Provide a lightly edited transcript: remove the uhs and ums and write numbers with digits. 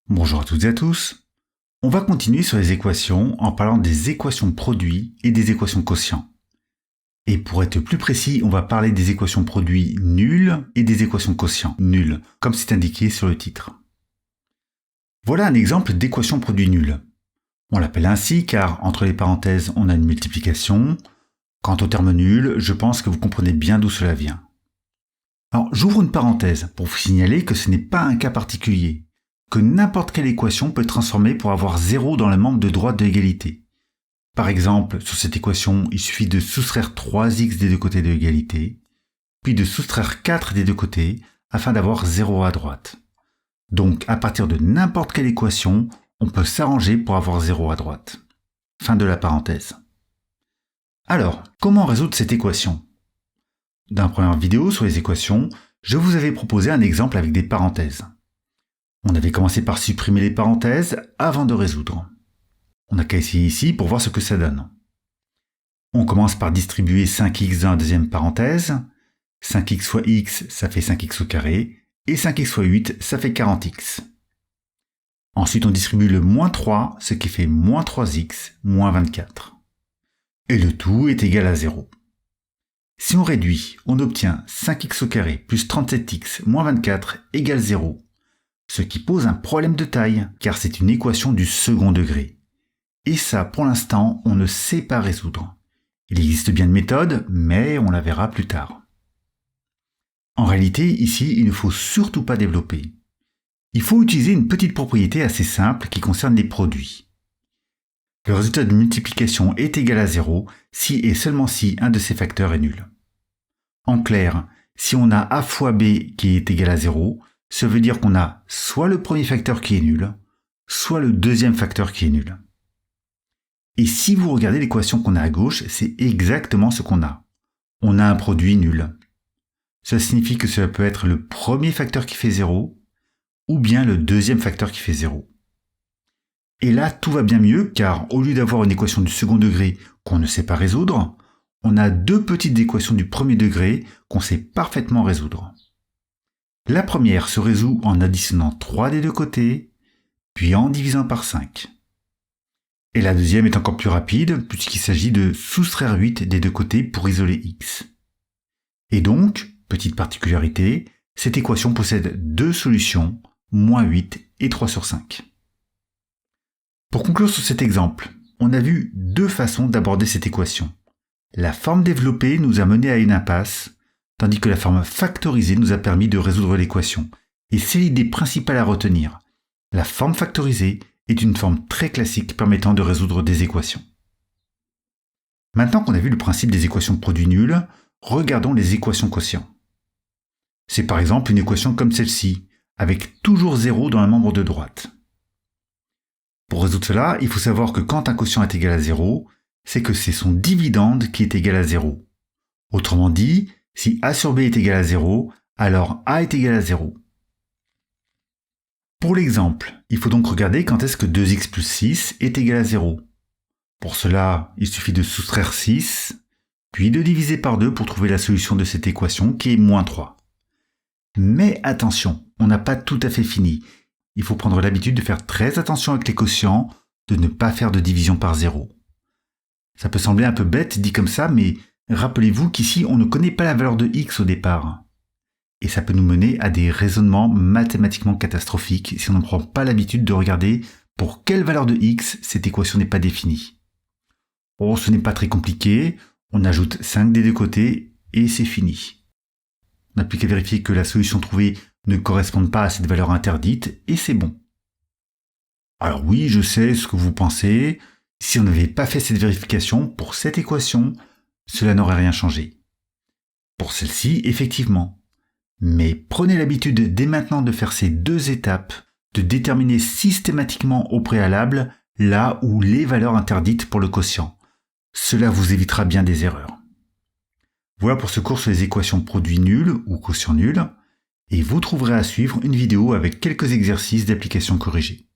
Bonjour à toutes et à tous. On va continuer sur les équations en parlant des équations produits et des équations quotients. Et pour être plus précis, on va parler des équations produits nuls et des équations quotients nuls, comme c'est indiqué sur le titre. Voilà un exemple d'équation produit nulle. On l'appelle ainsi car entre les parenthèses on a une multiplication. Quant au terme nul, je pense que vous comprenez bien d'où cela vient. Alors j'ouvre une parenthèse pour vous signaler que ce n'est pas un cas particulier, que n'importe quelle équation peut être transformée pour avoir 0 dans le membre de droite de l'égalité. Par exemple, sur cette équation, il suffit de soustraire 3x des deux côtés de l'égalité, puis de soustraire 4 des deux côtés afin d'avoir 0 à droite. Donc à partir de n'importe quelle équation, on peut s'arranger pour avoir 0 à droite. Fin de la parenthèse. Alors, comment résoudre cette équation ? Dans la première vidéo sur les équations, je vous avais proposé un exemple avec des parenthèses. On avait commencé par supprimer les parenthèses avant de résoudre. On n'a qu'à essayer ici pour voir ce que ça donne. On commence par distribuer 5x dans la deuxième parenthèse. 5x fois x, ça fait 5x au carré. Et 5x fois 8, ça fait 40x. Ensuite, on distribue le moins 3, ce qui fait moins 3x, moins 24. Et le tout est égal à 0. Si on réduit, on obtient 5x au carré plus 37x moins 24 égale 0. Ce qui pose un problème de taille, car c'est une équation du second degré. Et ça, pour l'instant, on ne sait pas résoudre. Il existe bien une méthode, mais on la verra plus tard. En réalité, ici, il ne faut surtout pas développer. Il faut utiliser une petite propriété assez simple qui concerne les produits. Le résultat de multiplication est égal à 0 si et seulement si un de ces facteurs est nul. En clair, si on a a fois b qui est égal à 0, ça veut dire qu'on a soit le premier facteur qui est nul, soit le deuxième facteur qui est nul. Et si vous regardez l'équation qu'on a à gauche, c'est exactement ce qu'on a. On a un produit nul. Ça signifie que cela peut être le premier facteur qui fait 0, ou bien le deuxième facteur qui fait 0. Et là, tout va bien mieux, car au lieu d'avoir une équation du second degré qu'on ne sait pas résoudre, on a deux petites équations du premier degré qu'on sait parfaitement résoudre. La première se résout en additionnant 3 des deux côtés, puis en divisant par 5. Et la deuxième est encore plus rapide, puisqu'il s'agit de soustraire 8 des deux côtés pour isoler x. Et donc, petite particularité, cette équation possède deux solutions, moins 8 et 3 sur 5. Pour conclure sur cet exemple, on a vu deux façons d'aborder cette équation. La forme développée nous a mené à une impasse, tandis que la forme factorisée nous a permis de résoudre l'équation. Et c'est l'idée principale à retenir. La forme factorisée est une forme très classique permettant de résoudre des équations. Maintenant qu'on a vu le principe des équations de produits nuls, regardons les équations quotients. C'est par exemple une équation comme celle-ci, avec toujours 0 dans un membre de droite. Pour résoudre cela, il faut savoir que quand un quotient est égal à 0, c'est que c'est son dividende qui est égal à 0. Autrement dit, si a sur b est égal à 0, alors a est égal à 0. Pour l'exemple, il faut donc regarder quand est-ce que 2x plus 6 est égal à 0. Pour cela, il suffit de soustraire 6, puis de diviser par 2 pour trouver la solution de cette équation qui est moins 3. Mais attention, on n'a pas tout à fait fini. Il faut prendre l'habitude de faire très attention avec les quotients, de ne pas faire de division par 0. Ça peut sembler un peu bête dit comme ça, mais rappelez-vous qu'ici on ne connaît pas la valeur de x au départ. Et ça peut nous mener à des raisonnements mathématiquement catastrophiques si on ne prend pas l'habitude de regarder pour quelle valeur de x cette équation n'est pas définie. Oh, ce n'est pas très compliqué, on ajoute 5 des deux côtés et c'est fini. On n'a plus qu'à vérifier que la solution trouvée ne corresponde pas à cette valeur interdite et c'est bon. Alors oui, je sais ce que vous pensez, si on n'avait pas fait cette vérification pour cette équation, cela n'aurait rien changé. Pour celle-ci, effectivement. Mais prenez l'habitude dès maintenant de faire ces deux étapes, de déterminer systématiquement au préalable là où les valeurs interdites pour le quotient. Cela vous évitera bien des erreurs. Voilà pour ce cours sur les équations produits nuls ou quotients nuls, et vous trouverez à suivre une vidéo avec quelques exercices d'application corrigée.